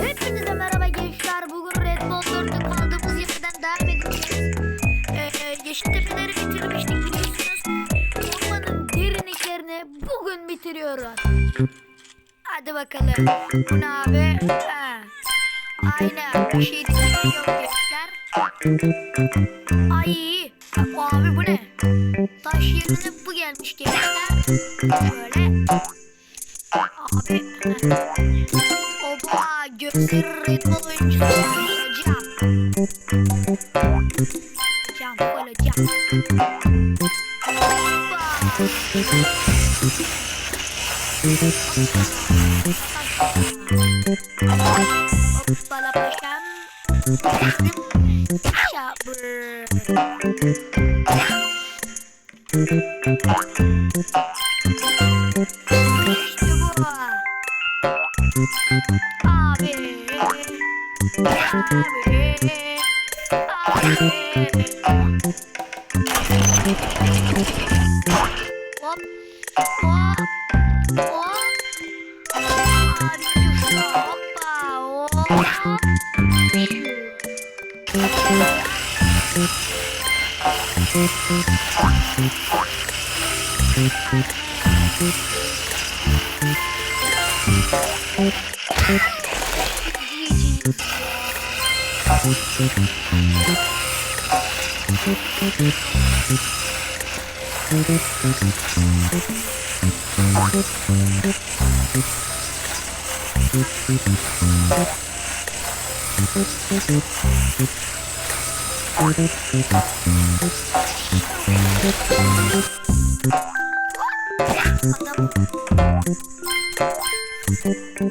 Hepinize merhaba gençler. Bugün BALL4'te kaldığımız yerden devam edeceğiz. Yeşiltepe'leri bitirmiştik biliyorsunuz. Ormanın derinliklerini bugün bitiriyoruz. Hadi bakalım. Bu ne abi? Aynen. Bir şey yok gençler. Ay. Abi bu ne? Taş yerine bu gelmiş gençler. Böyle. Abi. Oba. Göster ritmo oyuncusu. Hocam. Hocam. Hoppala paşam. Şabır. İşte bu. Abi. Hop. Hop. Hop. Abi düştü. Hoppa. Hop.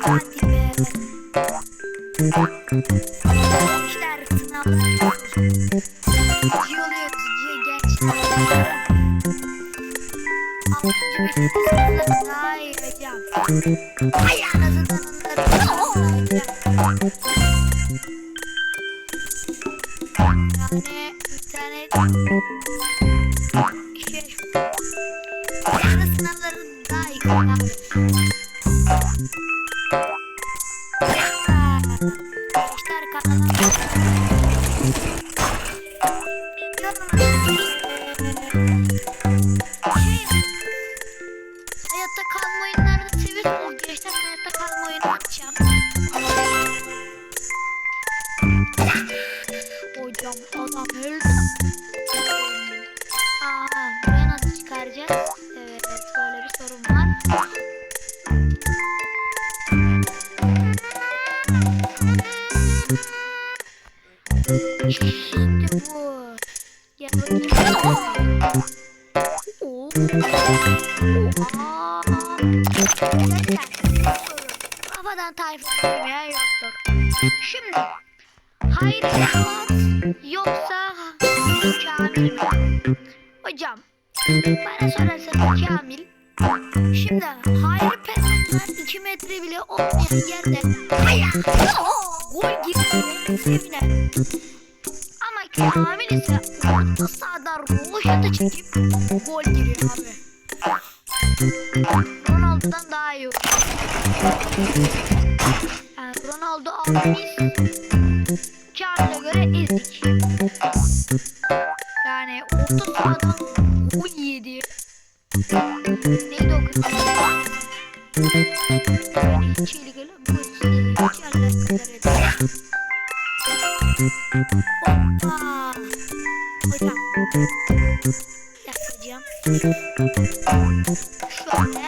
Hadi be. Gençler sınavlar cici oluyoruz gençler. Altıncı bitti sınavlar daha iyi hocam. Ayağınızdan onları yani bir tane şey yarı sınavların daha iyi gençler kanalıma hayatta kalma oyunlarını seviyorsunuz gençler. Hayatta kalma oyunu açacağım. Hocam adam öldü. Buraya nasıl çıkaracağız? Evet, böyle bir sorun var. İşte bu. Gel bakayım. Kafadan tayfa bilmeyen yoktur. Şimdi hayır sanat yoksa kamil mi? Hocam bana sorarsanız kamil. Şimdi hayır penaltılar 2 metre bile olmayan yerde gol gibi sevinen. Ama kamil ise orta sahadan roşata çekip gol giriyor abi. Ronaldo'dan daha iyi. Yani Ronaldo abimiz Kamil'e göre ezik. Yani orta sahadan gol yedi. Neydi o kız? Hiç ilgili bu hoppa. Hocam yapacağım. Şöyle.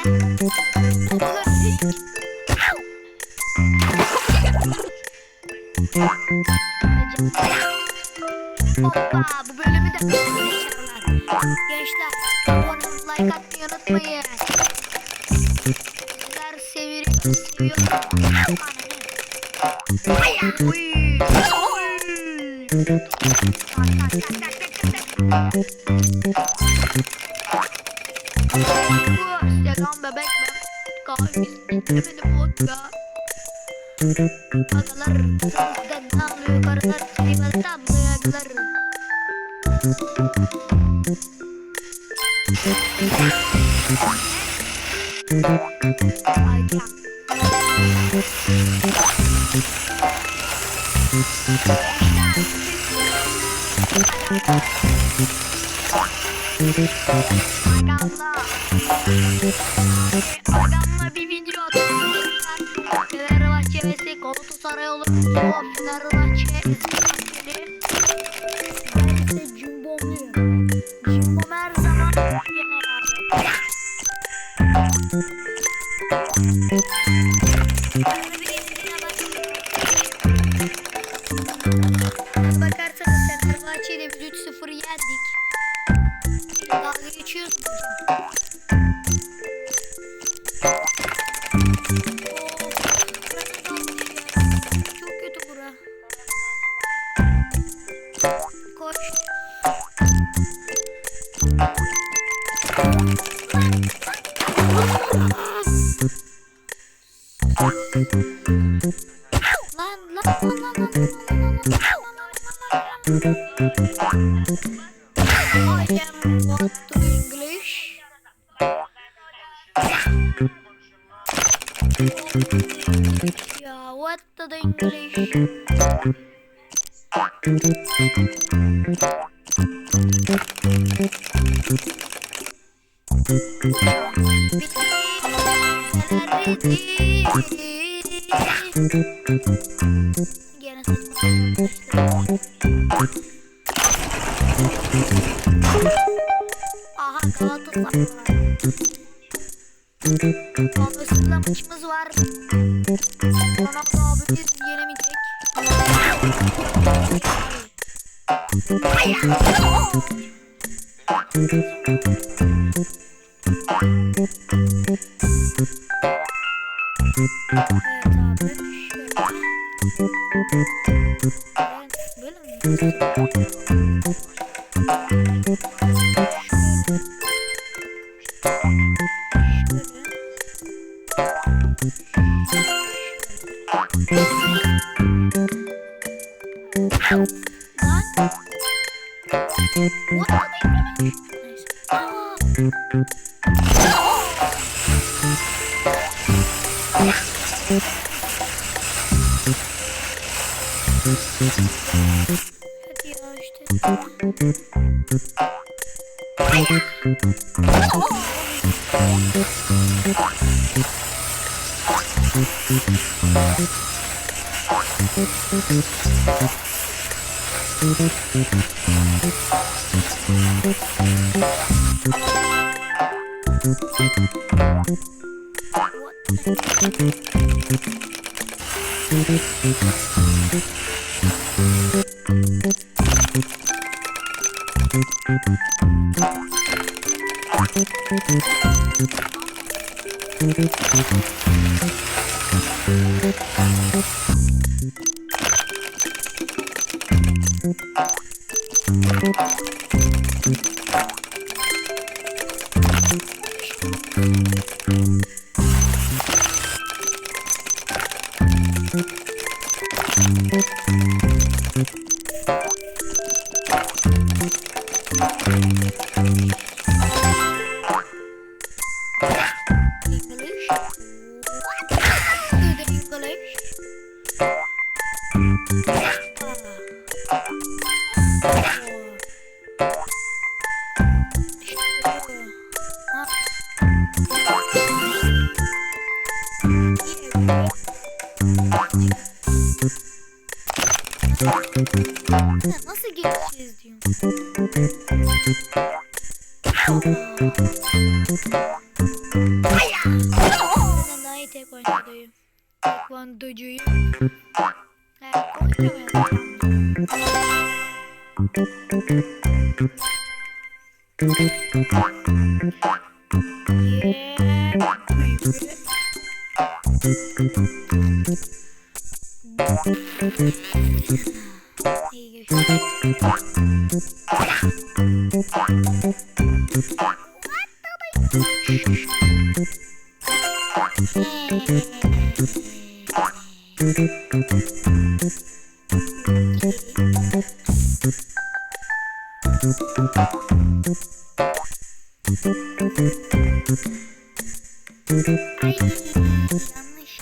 Hoppa, bu bölümü de gençler abone olup like atmayı unutmayın. Sizler seviyorsunuz. Selam bebek ben. Kahvemiz bitmedi vodka. Agalar sizden namlıyor karılar. Kıymalı tabloya agalar. Ayca. Arkamda bir video atıyorlar. Fenerbahçe vs Galatasaray olur. Fenerbahçe eski ben ise Cimbomluyum. Cimbom her zaman yener abi. Bakarsanız Fenerbahçe'yle biz 3-0 yendik. Dalga geçiyorsun hocam. Çok kötü bura. Koş. I am what to English. Yeah, what the English? Gene aha Galatasaray. Babasıyla maçımız var. Ronaldo abimiz yenemeyecek. Hadi ya işte. Nasıl geçeceğiz diyorum. Ben daha iyi tekvandocuyum. Tekvandocuyum. Evet, İyi yanlış.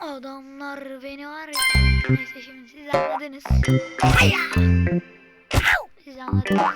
Adamlar beni var ya. Neyse şimdi siz anladınız. Siz anladınız.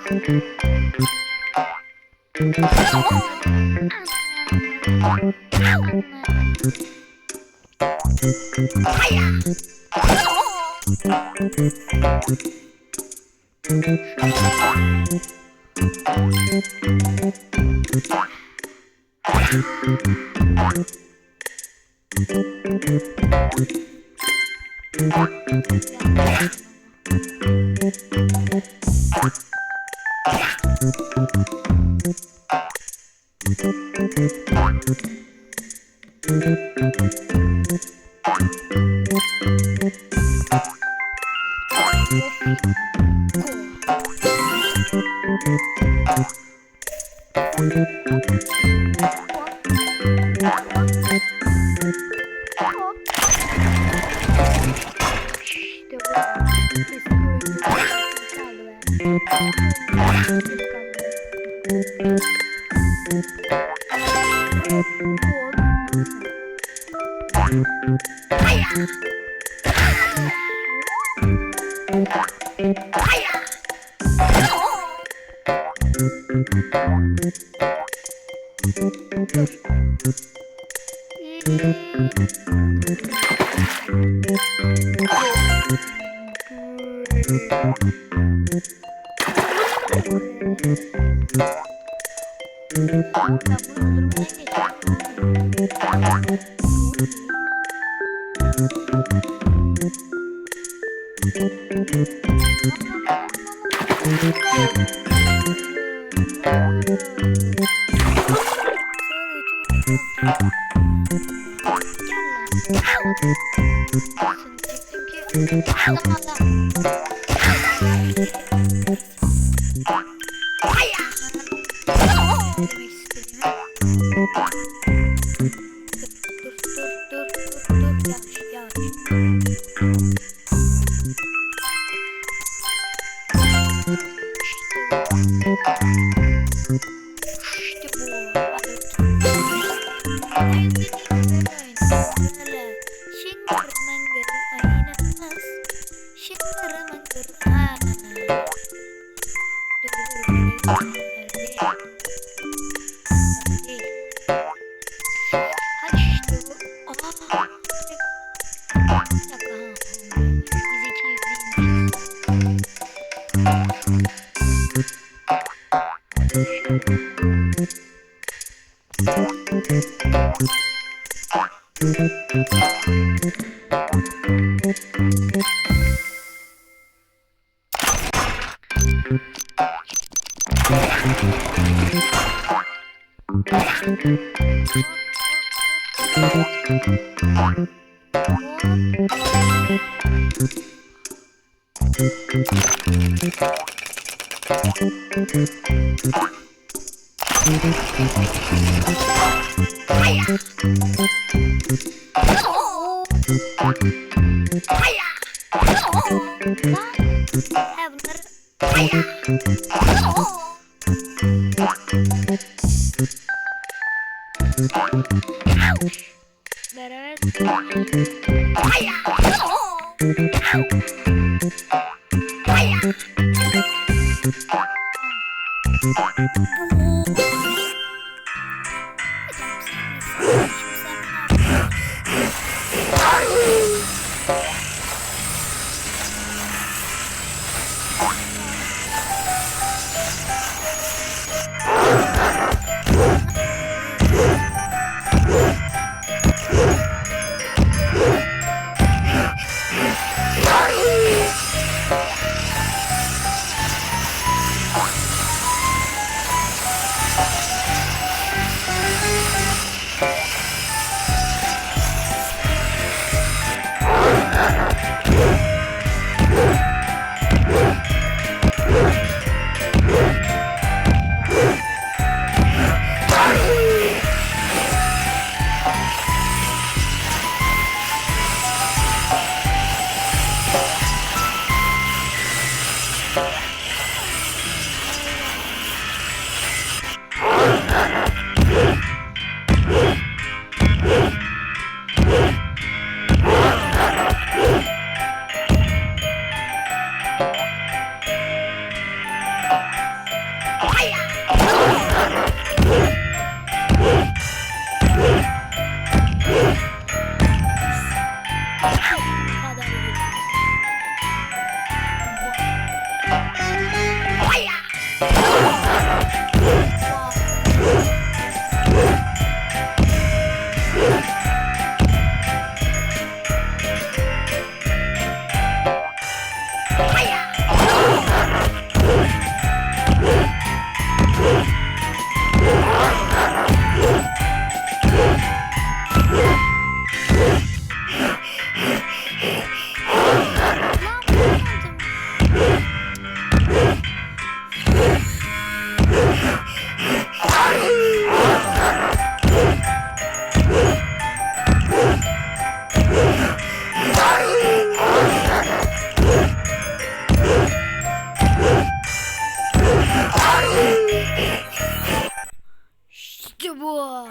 İşte bu.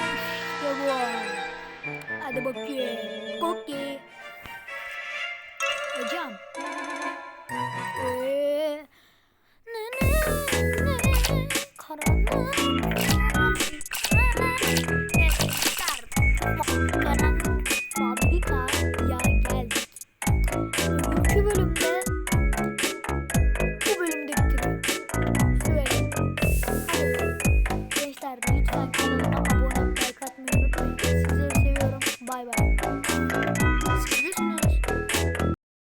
İşte bu. Hadi bakayım. Cookie. Hocam. Ne karanlık.